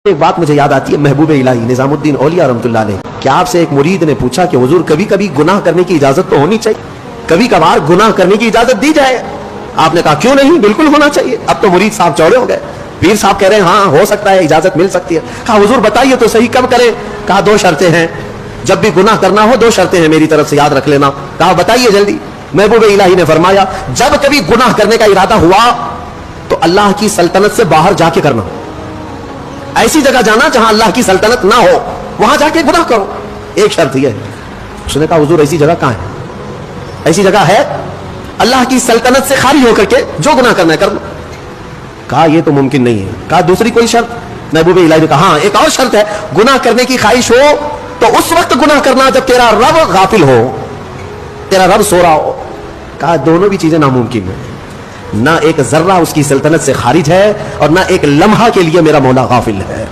ایک بات مجھے یاد آتی ہے محبوب الہی نظام الدین اولیاء رحمۃ اللہ علیہ کہ آپ سے ایک مرید نے پوچھا کہ حضور کبھی کبھی گناہ کرنے کی اجازت تو ہونی چاہیے، کبھی کبھار گناہ کرنے کی اجازت دی جائے۔ آپ نے کہا کیوں نہیں، بالکل ہونا چاہیے۔ اب تو مرید صاحب چوڑے ہو گئے، پیر صاحب کہہ رہے ہیں ہاں ہو سکتا ہے اجازت مل سکتی ہے۔ کہا حضور بتائیے تو صحیح کب کریں؟ کہا دو شرطیں ہیں، جب بھی گناہ کرنا ہو دو شرطیں ہیں میری طرف سے یاد رکھ لینا۔ کہا بتائیے جلدی۔ محبوب الہی نے فرمایا جب کبھی گناہ کرنے کا ارادہ ہوا تو اللہ کی سلطنت سے باہر جا کے کرنا، ایسی جگہ جانا جہاں اللہ کی سلطنت نہ ہو، وہاں جا کے گناہ کرو۔ ایک شرط یہ ہے۔ اس نے کہا حضور ایسی جگہ کہاں ہے؟ ایسی جگہ ہے اللہ کی سلطنت سے خالی ہو کر کے جو گناہ کرنا ہے کر لو۔ کہا یہ تو ممکن نہیں ہے۔ کہا دوسری کوئی شرط؟ محبوب الہی نے کہا ہاں ایک اور شرط ہے، گناہ کرنے کی خواہش ہو تو اس وقت گناہ کرنا جب تیرا رب غافل ہو، تیرا رب سو رہا ہو۔ کہا دونوں بھی چیزیں ناممکن ہیں، نہ ایک ذرہ اس کی سلطنت سے خارج ہے اور نہ ایک لمحہ کے لیے میرا مولا غافل ہے۔